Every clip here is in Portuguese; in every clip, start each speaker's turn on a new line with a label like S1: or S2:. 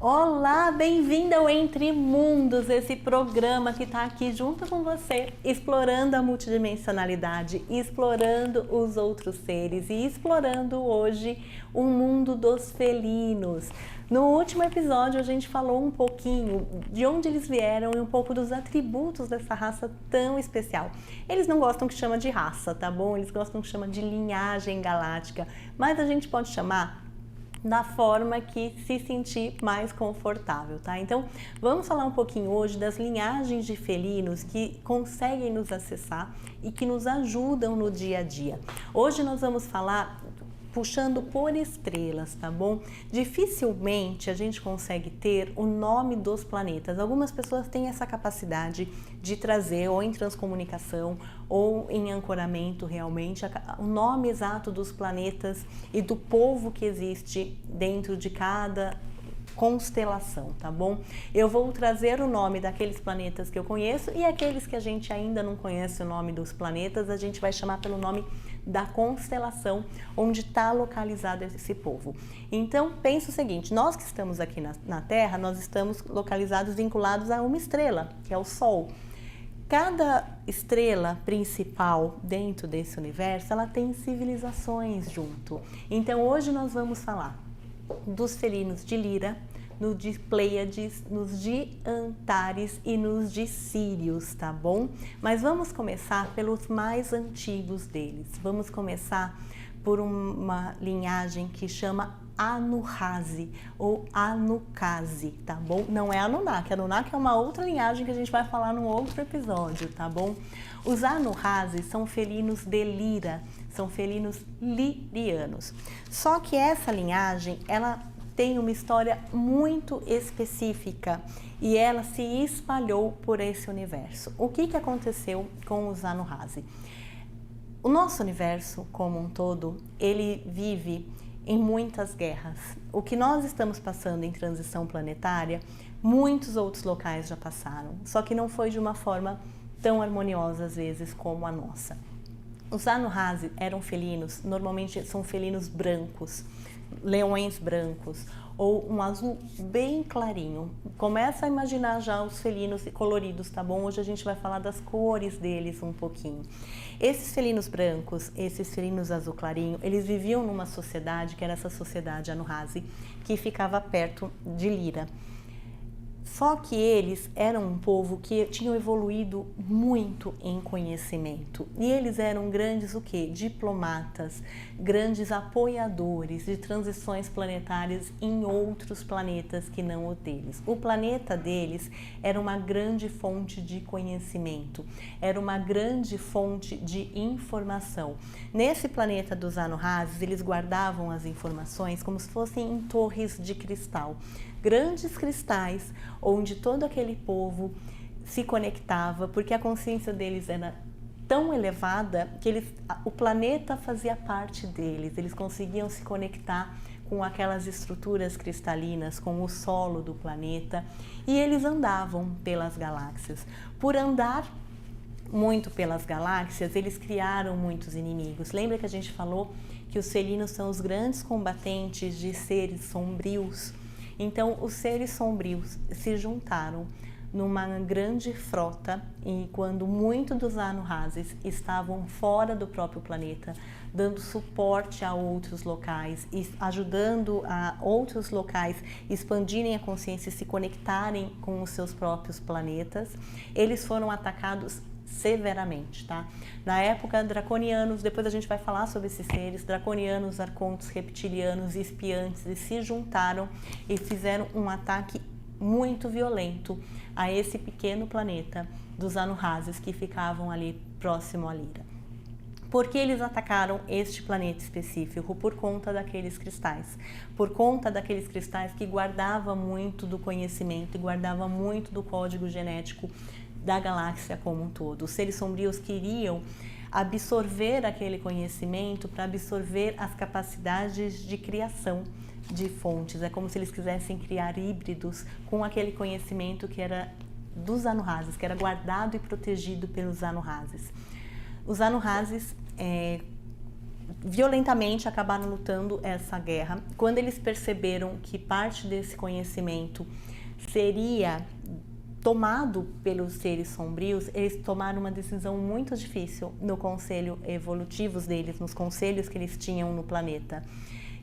S1: Olá, bem-vinda ao Entre Mundos, esse programa que está aqui junto com você, explorando a multidimensionalidade, explorando os outros seres e explorando hoje o mundo dos felinos. No último episódio a gente falou um pouquinho de onde eles vieram e um pouco dos atributos dessa raça tão especial. Eles não gostam que chama de raça, tá bom? Eles gostam que chama de linhagem galáctica, mas a gente pode chamar da forma que se sentir mais confortável, tá? Então, vamos falar um pouquinho hoje das linhagens de felinos que conseguem nos acessar e que nos ajudam no dia a dia. Hoje nós vamos falar puxando por estrelas, tá bom? Dificilmente a gente consegue ter o nome dos planetas. Algumas pessoas têm essa capacidade de trazer ou em transcomunicação ou em ancoramento realmente o nome exato dos planetas e do povo que existe dentro de cada constelação, tá bom? Eu vou trazer o nome daqueles planetas que eu conheço e aqueles que a gente ainda não conhece o nome dos planetas, a gente vai chamar pelo nome da constelação onde está localizado esse povo. Então, pensa o seguinte, nós que estamos aqui na Terra, nós estamos localizados, vinculados a uma estrela, que é o Sol. Cada estrela principal dentro desse universo, ela tem civilizações junto. Então, hoje nós vamos falar dos felinos de Lira, nos de Pleiades, nos de Antares e nos de Sírios, tá bom? Mas vamos começar pelos mais antigos deles. Vamos começar por uma linhagem que chama Anuhase ou Anucase, tá bom? Não é Anunnaki. Anunnaki é uma outra linhagem que a gente vai falar num outro episódio, tá bom? Os Anuhase são felinos de Lira, são felinos lirianos. Só que essa linhagem, ela tem uma história muito específica e ela se espalhou por esse universo. O que aconteceu com os Anuhase? O nosso universo como um todo, ele vive em muitas guerras. O que nós estamos passando em transição planetária, muitos outros locais já passaram, só que não foi de uma forma tão harmoniosa às vezes como a nossa. Os Anuhase eram felinos, normalmente são felinos brancos, leões brancos ou um azul bem clarinho. Começa a imaginar já os felinos coloridos, tá bom? Hoje a gente vai falar das cores deles um pouquinho. Esses felinos brancos, esses felinos azul clarinho, eles viviam numa sociedade que era essa sociedade Anuhase, que ficava perto de Lira. Só que eles eram um povo que tinham evoluído muito em conhecimento. E eles eram grandes o quê? Diplomatas, grandes apoiadores de transições planetárias em outros planetas que não o deles. O planeta deles era uma grande fonte de conhecimento, era uma grande fonte de informação. Nesse planeta dos Anuhase, eles guardavam as informações como se fossem em torres de cristal. Grandes cristais onde todo aquele povo se conectava, porque a consciência deles era tão elevada que o planeta fazia parte deles, eles conseguiam se conectar com aquelas estruturas cristalinas, com o solo do planeta, e eles andavam pelas galáxias. Por andar muito pelas galáxias, eles criaram muitos inimigos. Lembra que a gente falou que os felinos são os grandes combatentes de seres sombrios? Então, os seres sombrios se juntaram numa grande frota e quando muitos dos Anuhases estavam fora do próprio planeta, dando suporte a outros locais e ajudando a outros locais expandirem a consciência e se conectarem com os seus próprios planetas, eles foram atacados severamente, tá? Na época, draconianos, depois a gente vai falar sobre esses seres, draconianos, arcontes, reptilianos, espiantes, e se juntaram e fizeram um ataque muito violento a esse pequeno planeta dos Anuhases que ficavam ali próximo à Lira. Por que eles atacaram este planeta específico? Por conta daqueles cristais. Por conta daqueles cristais que guardavam muito do conhecimento e guardavam muito do código genético da galáxia como um todo. Os seres sombrios queriam absorver aquele conhecimento para absorver as capacidades de criação de fontes. É como se eles quisessem criar híbridos com aquele conhecimento que era dos Anuhases, que era guardado e protegido pelos Anuhases. Os Anuhases violentamente acabaram lutando essa guerra. Quando eles perceberam que parte desse conhecimento seria tomado pelos seres sombrios, eles tomaram uma decisão muito difícil no conselho evolutivos deles, nos conselhos que eles tinham no planeta.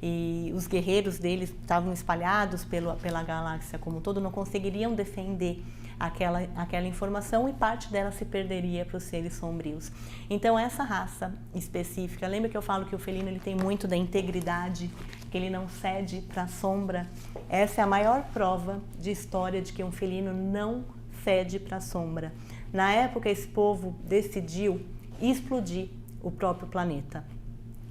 S1: E os guerreiros deles estavam espalhados pela galáxia como um todo, não conseguiriam defender aquela informação, e parte dela se perderia para os seres sombrios. Então essa raça específica, lembra que eu falo que o felino ele tem muito da integridade, que ele não cede para a sombra? Essa é a maior prova de história de que um felino não cede para a sombra. Na época, esse povo decidiu explodir o próprio planeta.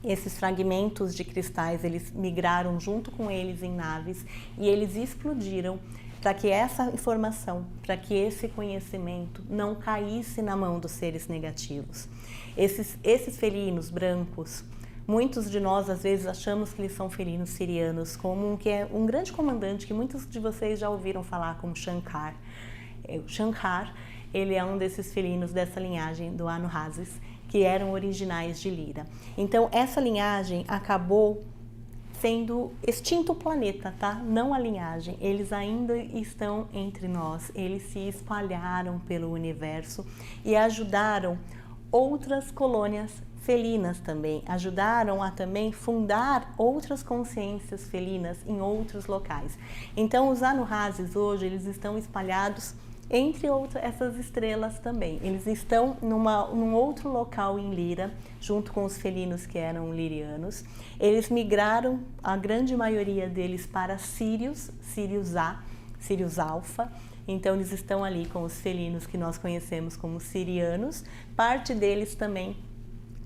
S1: Esses fragmentos de cristais, eles migraram junto com eles em naves e eles explodiram para que essa informação, para que esse conhecimento não caísse na mão dos seres negativos. Esses felinos brancos, muitos de nós às vezes achamos que eles são felinos sirianos, como que é um grande comandante que muitos de vocês já ouviram falar, como Shankar. O Shankar, ele é um desses felinos dessa linhagem do Anunnazis, que eram originais de Lyra. Então essa linhagem acabou sendo extinto o planeta, tá? Não a linhagem. Eles ainda estão entre nós. Eles se espalharam pelo universo e ajudaram outras colônias felinas também. Ajudaram a também fundar outras consciências felinas em outros locais. Então os Anunnazis hoje, eles estão espalhados entre essas estrelas também. Eles estão num outro local em Lyra, junto com os felinos que eram lirianos. Eles migraram, a grande maioria deles, para Sirius A, Sirius Alpha. Então eles estão ali com os felinos que nós conhecemos como sirianos. Parte deles também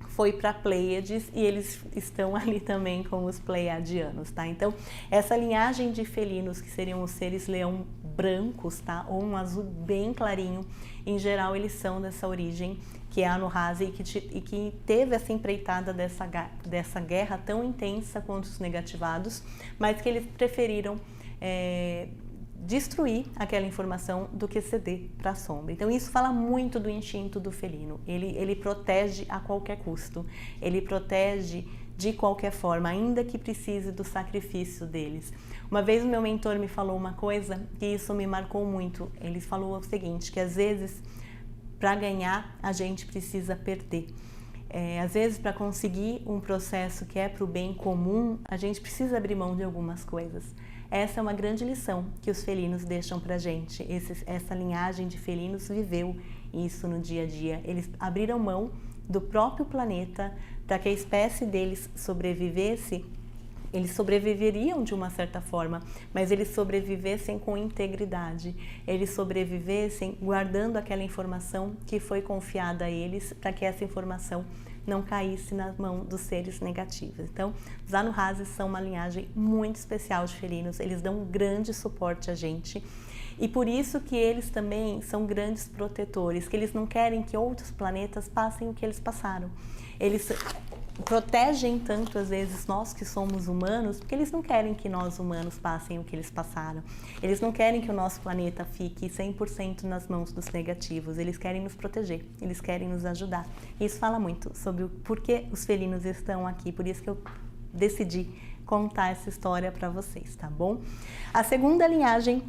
S1: foi para Pleiades e eles estão ali também com os pleiadianos, tá? Então, essa linhagem de felinos, que seriam os seres leão brancos, tá? Ou um azul bem clarinho, em geral eles são dessa origem que é a Anunnaki e que teve essa empreitada dessa guerra tão intensa contra os negativados, mas que eles preferiram destruir aquela informação do que ceder para a sombra. Então isso fala muito do instinto do felino. Ele protege a qualquer custo, ele protege de qualquer forma, ainda que precise do sacrifício deles. Uma vez o meu mentor me falou uma coisa que isso me marcou muito. Ele falou o seguinte, que às vezes para ganhar a gente precisa perder. Às vezes, para conseguir um processo que é para o bem comum, a gente precisa abrir mão de algumas coisas. Essa é uma grande lição que os felinos deixam para a gente. Essa linhagem de felinos viveu isso no dia a dia. Eles abriram mão do próprio planeta para que a espécie deles sobrevivesse. Eles sobreviveriam de uma certa forma, mas eles sobrevivessem com integridade. Eles sobrevivessem guardando aquela informação que foi confiada a eles, para que essa informação não caísse na mão dos seres negativos. Então, os Anunnakis são uma linhagem muito especial de felinos. Eles dão um grande suporte a gente. E por isso que eles também são grandes protetores, que eles não querem que outros planetas passem o que eles passaram. Eles protegem tanto, às vezes, nós que somos humanos, porque eles não querem que nós humanos passem o que eles passaram. Eles não querem que o nosso planeta fique 100% nas mãos dos negativos. Eles querem nos proteger, eles querem nos ajudar. Isso fala muito sobre o porquê os felinos estão aqui, por isso que eu decidi contar essa história para vocês, tá bom? A segunda linhagem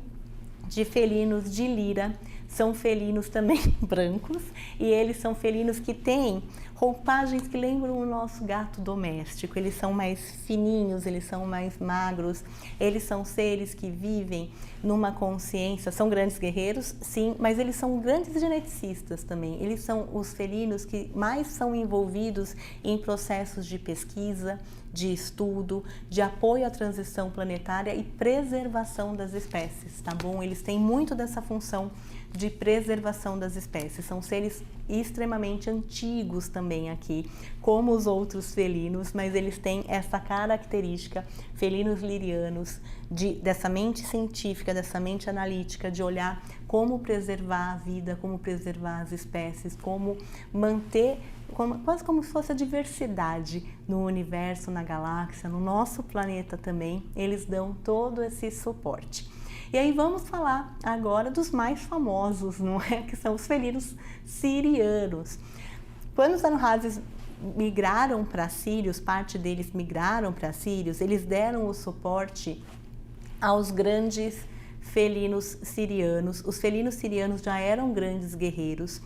S1: de felinos de Lyra são felinos também brancos, e eles são felinos que têm roupagens que lembram o nosso gato doméstico. Eles são mais fininhos, eles são mais magros, eles são seres que vivem numa consciência, são grandes guerreiros, sim, mas eles são grandes geneticistas também. Eles são os felinos que mais são envolvidos em processos de pesquisa, de estudo, de apoio à transição planetária e preservação das espécies, tá bom? Eles têm muito dessa função de preservação das espécies. São seres extremamente antigos também aqui, como os outros felinos, mas eles têm essa característica, felinos lirianos, dessa mente científica, dessa mente analítica, de olhar como preservar a vida, como preservar as espécies, como manter, quase como se fosse a diversidade no universo, na galáxia, no nosso planeta também. Eles dão todo esse suporte. E aí vamos falar agora dos mais famosos, não é? Que são os felinos sirianos. Quando os Anunnakis migraram para Sírios, parte deles migraram para Sírios, eles deram o suporte aos grandes felinos sirianos. Os felinos sirianos já eram grandes guerreiros,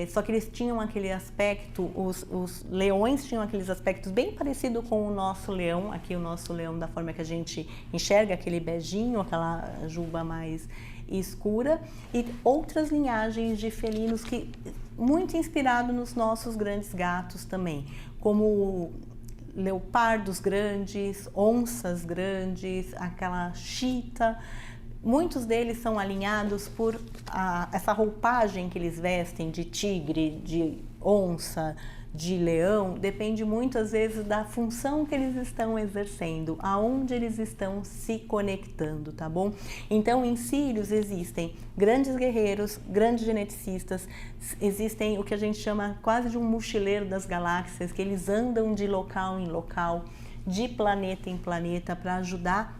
S1: só que eles tinham aquele aspecto, os leões tinham aqueles aspectos bem parecidos com o nosso leão, aqui o nosso leão da forma que a gente enxerga, aquele beijinho, aquela juba mais escura, e outras linhagens de felinos que muito inspirado nos nossos grandes gatos também, como leopardos grandes, onças grandes, aquela chita. Muitos deles são alinhados por essa roupagem que eles vestem de tigre, de onça, de leão, depende muitas vezes da função que eles estão exercendo, aonde eles estão se conectando, tá bom? Então, em Sírios existem grandes guerreiros, grandes geneticistas, existem o que a gente chama quase de um mochileiro das galáxias, que eles andam de local em local, de planeta em planeta, para ajudar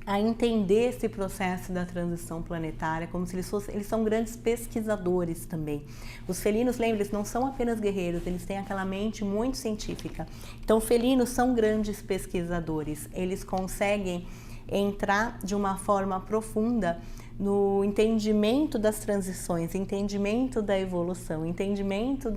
S1: a entender esse processo da transição planetária, como se eles são grandes pesquisadores também. Os felinos, lembra, eles não são apenas guerreiros, eles têm aquela mente muito científica. Então, felinos são grandes pesquisadores, eles conseguem entrar de uma forma profunda no entendimento das transições, entendimento da evolução, entendimento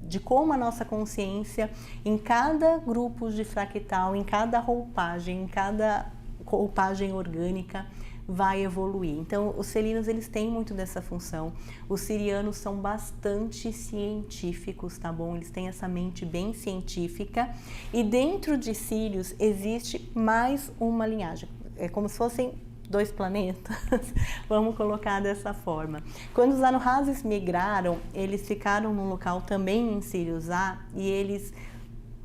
S1: de como a nossa consciência, em cada grupo de fractal, em cada roupagem, em cada roupagem orgânica, vai evoluir. Então, os felinos, eles têm muito dessa função. Os sirianos são bastante científicos, tá bom? Eles têm essa mente bem científica, e dentro de Sírios existe mais uma linhagem. É como se fossem dois planetas, vamos colocar dessa forma. Quando os Anunnakis migraram, eles ficaram num local também em Sírios A, e eles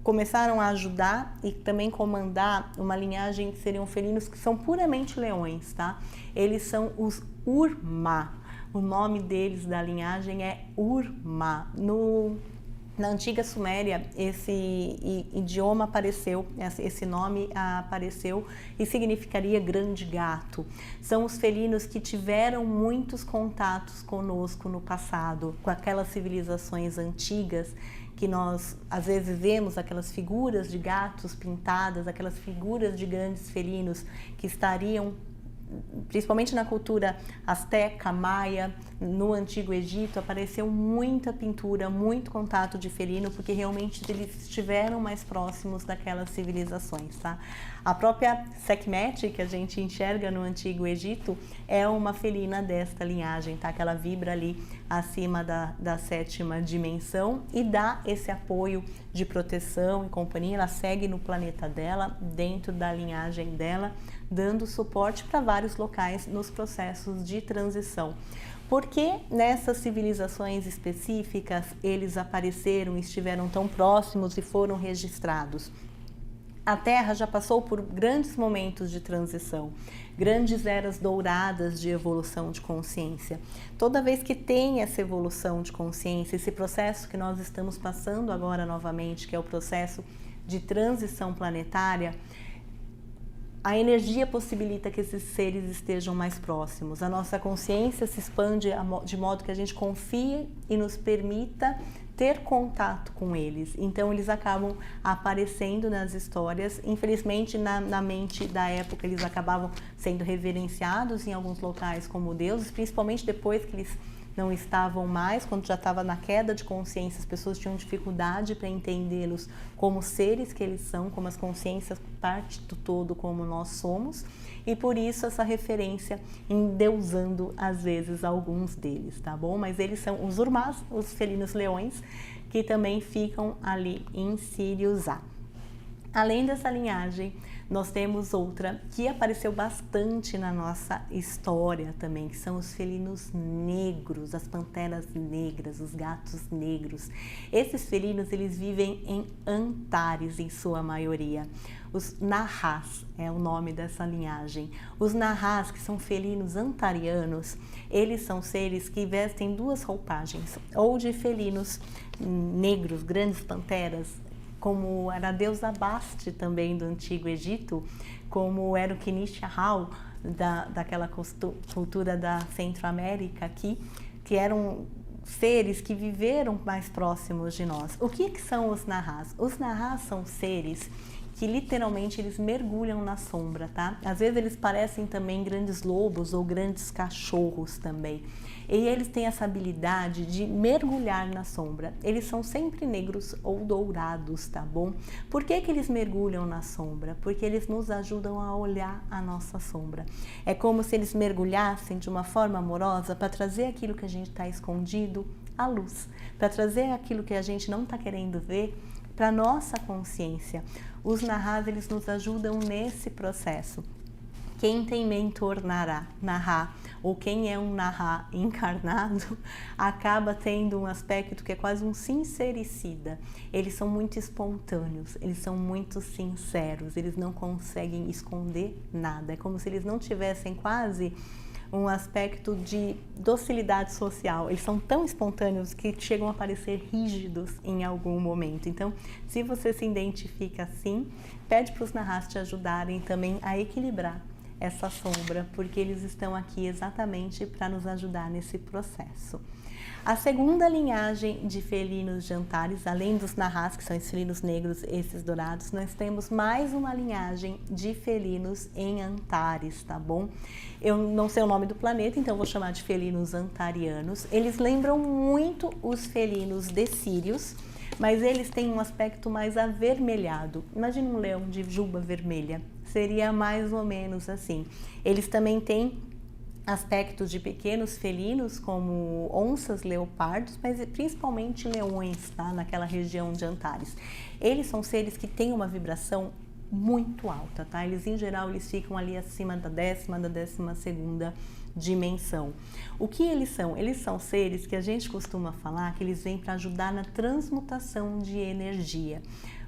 S1: começaram a ajudar e também comandar uma linhagem que seriam felinos que são puramente leões, tá? Eles são os Urma. O nome deles da linhagem é Urma. Na antiga Suméria, esse idioma apareceu, esse nome apareceu e significaria grande gato. São os felinos que tiveram muitos contatos conosco no passado, com aquelas civilizações antigas que nós às vezes vemos, aquelas figuras de gatos pintadas, aquelas figuras de grandes felinos que estariam principalmente na cultura asteca, maia, no Antigo Egito, apareceu muita pintura, muito contato de felino, porque realmente eles estiveram mais próximos daquelas civilizações, tá? A própria Sekhmet, que a gente enxerga no Antigo Egito, é uma felina desta linhagem, tá? Que ela vibra ali acima da sétima dimensão e dá esse apoio de proteção e companhia. Ela segue no planeta dela, dentro da linhagem dela, dando suporte para vários locais nos processos de transição. Por que nessas civilizações específicas eles apareceram, estiveram tão próximos e foram registrados? A Terra já passou por grandes momentos de transição, grandes eras douradas de evolução de consciência. Toda vez que tem essa evolução de consciência, esse processo que nós estamos passando agora novamente, que é o processo de transição planetária, a energia possibilita que esses seres estejam mais próximos. A nossa consciência se expande de modo que a gente confie e nos permita ter contato com eles. Então, eles acabam aparecendo nas histórias. Infelizmente, na mente da época, eles acabavam sendo reverenciados em alguns locais como deuses, principalmente depois que eles não estavam mais, quando já estava na queda de consciência, as pessoas tinham dificuldade para entendê-los como seres que eles são, como as consciências, parte do todo como nós somos, e por isso essa referência endeusando às vezes alguns deles, tá bom? Mas eles são os Urmás, os felinos leões, que também ficam ali em Sírios A. Além dessa linhagem, nós temos outra que apareceu bastante na nossa história também, que são os felinos negros, as panteras negras, os gatos negros. Esses felinos, eles vivem em Antares, em sua maioria. Os Nahás é o nome dessa linhagem. Os Nahás, que são felinos antarianos, eles são seres que vestem duas roupagens, ou de felinos negros, grandes panteras, como era a deusa Basti também do Antigo Egito, como era o Kinishahal daquela cultura da Centro-América aqui, que eram seres que viveram mais próximos de nós. O que são os Nahás? Os Nahás são seres que literalmente eles mergulham na sombra, tá? Às vezes eles parecem também grandes lobos ou grandes cachorros também. E eles têm essa habilidade de mergulhar na sombra. Eles são sempre negros ou dourados, tá bom? Por que eles mergulham na sombra? Porque eles nos ajudam a olhar a nossa sombra. É como se eles mergulhassem de uma forma amorosa para trazer aquilo que a gente está escondido à luz, para trazer aquilo que a gente não está querendo ver para nossa consciência. Os Nahás, eles nos ajudam nesse processo. Quem tem mentor Nahá, ou quem é um Nahá encarnado, acaba tendo um aspecto que é quase um sincericida. Eles são muito espontâneos, eles são muito sinceros, eles não conseguem esconder nada. É como se eles não tivessem quase um aspecto de docilidade social. Eles são tão espontâneos que chegam a parecer rígidos em algum momento. Então, se você se identifica assim, pede para os Nahás te ajudarem também a equilibrar essa sombra, porque eles estão aqui exatamente para nos ajudar nesse processo. A segunda linhagem de felinos de Antares, além dos Nahás, que são esses felinos negros, esses dourados, nós temos mais uma linhagem de felinos em Antares, tá bom? Eu não sei o nome do planeta, então vou chamar de felinos antarianos. Eles lembram muito os felinos de Sírios, mas eles têm um aspecto mais avermelhado. Imagina um leão de juba vermelha, seria mais ou menos assim. Eles também têm aspectos de pequenos felinos, como onças, leopardos, mas principalmente leões, tá? Naquela região de Antares. Eles são seres que têm uma vibração muito alta, tá? Eles, em geral, eles ficam ali acima da 12ª dimensão. O que eles são? Eles são seres que a gente costuma falar que eles vêm para ajudar na transmutação de energia.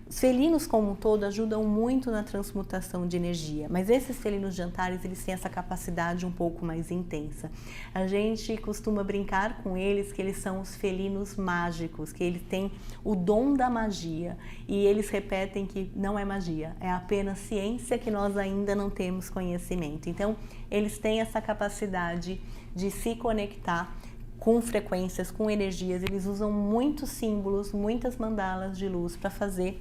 S1: Os felinos como um todo ajudam muito na transmutação de energia, mas esses felinos de Antares, eles têm essa capacidade um pouco mais intensa. A gente costuma brincar com eles que eles são os felinos mágicos, que eles têm o dom da magia, e eles repetem que não é magia, é apenas ciência que nós ainda não temos conhecimento. Então, eles têm essa capacidade de se conectar com frequências, com energias. Eles usam muitos símbolos, muitas mandalas de luz para fazer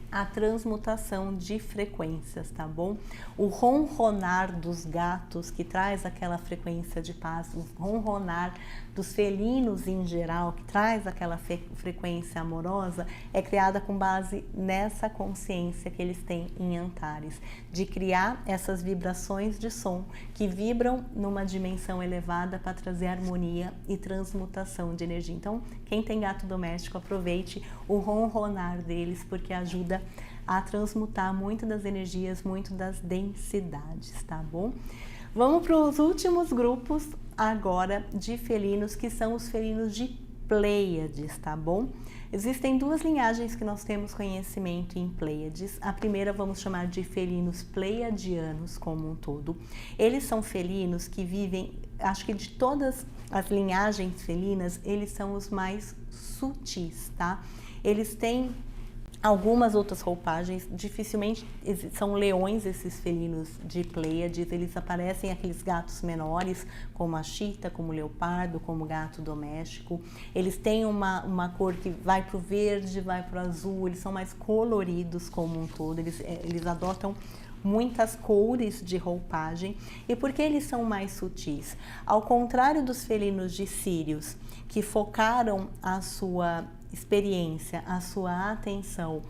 S1: a transmutação de frequências, tá bom? O ronronar dos gatos, que traz aquela frequência de paz, o ronronar dos felinos em geral, que traz aquela frequência amorosa, é criada com base nessa consciência que eles têm em Antares, de criar essas vibrações de som que vibram numa dimensão elevada para trazer harmonia e transmutação de energia. Então, quem tem gato doméstico, aproveite o ronronar deles, porque ajuda a transmutar muito das energias, muito das densidades, tá bom? Vamos para os últimos grupos agora de felinos, que são os felinos de Pleiades, tá bom? Existem duas linhagens que nós temos conhecimento em Pleiades. A primeira vamos chamar de felinos pleiadianos como um todo. Eles são felinos que vivem, acho que de todas as linhagens felinas, eles são os mais sutis, tá? Eles têm algumas outras roupagens, dificilmente são leões esses felinos de Pleiades, eles aparecem aqueles gatos menores, como a chita, como o leopardo, como o gato doméstico. Eles têm uma cor que vai para o verde, vai para o azul, eles são mais coloridos como um todo, eles adotam muitas cores de roupagem. E por que eles são mais sutis? Ao contrário dos felinos de Sírios, que focaram a sua experiência, a sua atenção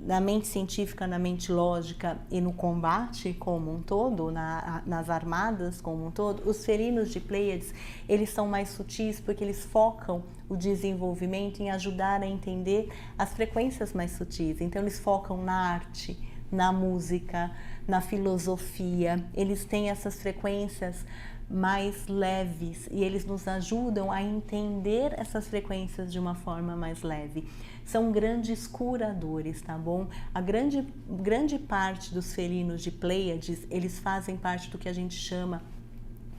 S1: na mente científica, na mente lógica e no combate como um todo, nas armadas como um todo, os felinos de Pleiades, eles são mais sutis porque eles focam o desenvolvimento em ajudar a entender as frequências mais sutis. Então, eles focam na arte, na música, na filosofia. Eles têm essas frequências mais leves e eles nos ajudam a entender essas frequências de uma forma mais leve. São grandes curadores, tá bom? A grande parte dos felinos de Pleiades, eles fazem parte do que a gente chama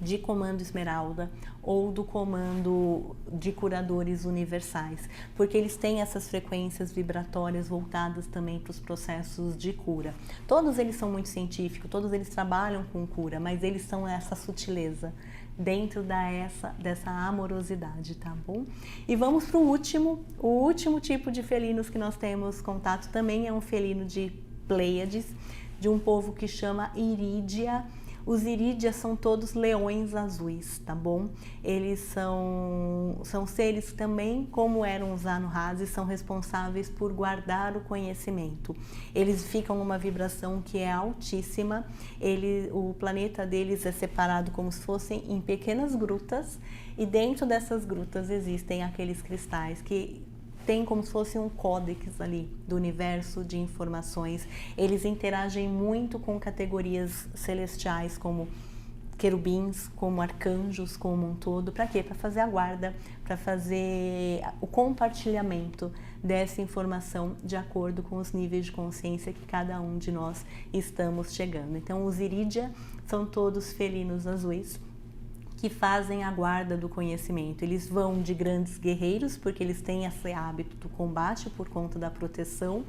S1: de comando esmeralda ou do comando de curadores universais, porque eles têm essas frequências vibratórias voltadas também para os processos de cura. Todos eles são muito científicos, todos eles trabalham com cura, mas eles são essa sutileza dentro dessa amorosidade, tá bom? E vamos para o último tipo de felinos que nós temos contato, também é um felino de Pleiades, de um povo que chama Irídia. Os Irídeas são todos leões azuis, tá bom? Eles são seres também, como eram os Anunnakis, são responsáveis por guardar o conhecimento. Eles ficam numa vibração que é altíssima. O planeta deles é separado como se fossem em pequenas grutas, e dentro dessas grutas existem aqueles cristais que tem como se fosse um códex ali do universo de informações. Eles interagem muito com categorias celestiais, como querubins, como arcanjos, como um todo. Para quê? Para fazer a guarda, para fazer o compartilhamento dessa informação de acordo com os níveis de consciência que cada um de nós estamos chegando. Então, os Irídia são todos felinos azuis, que fazem a guarda do conhecimento. Eles vão de grandes guerreiros, porque eles têm esse hábito do combate por conta da proteção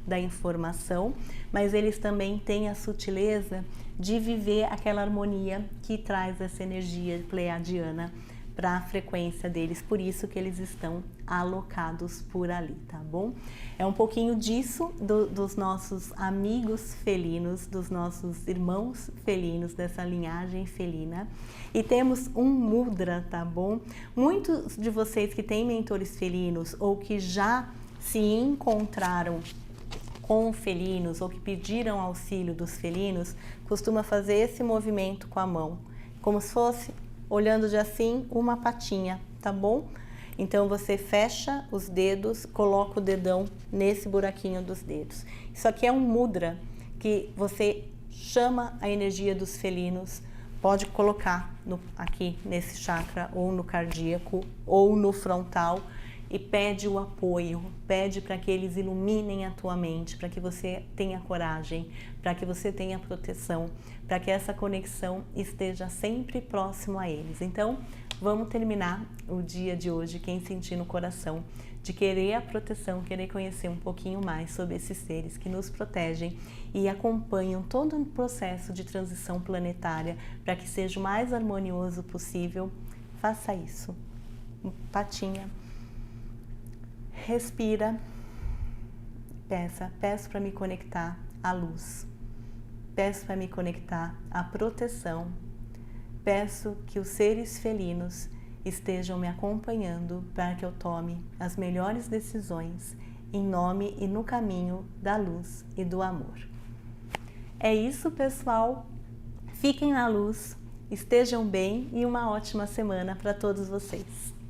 S1: da informação, mas eles também têm a sutileza de viver aquela harmonia que traz essa energia pleiadiana para a frequência deles, por isso que eles estão alocados por ali, tá bom? É um pouquinho disso dos nossos amigos felinos, dos nossos irmãos felinos, dessa linhagem felina. E temos um mudra, tá bom? Muitos de vocês que têm mentores felinos ou que já se encontraram com felinos ou que pediram auxílio dos felinos, costuma fazer esse movimento com a mão, como se fosse olhando de assim uma patinha, tá bom? Então você fecha os dedos, coloca o dedão nesse buraquinho dos dedos. Isso aqui é um mudra que você chama a energia dos felinos, pode colocar aqui nesse chakra, ou no cardíaco, ou no frontal, e pede o apoio, pede para que eles iluminem a tua mente, para que você tenha coragem, para que você tenha proteção, para que essa conexão esteja sempre próximo a eles. Então, vamos terminar o dia de hoje, quem sentir no coração de querer a proteção, querer conhecer um pouquinho mais sobre esses seres que nos protegem e acompanham todo o processo de transição planetária para que seja o mais harmonioso possível. Faça isso. Patinha. Respira, peço para me conectar à luz, peço para me conectar à proteção, peço que os seres felinos estejam me acompanhando para que eu tome as melhores decisões em nome e no caminho da luz e do amor. É isso, pessoal. Fiquem na luz, estejam bem e uma ótima semana para todos vocês.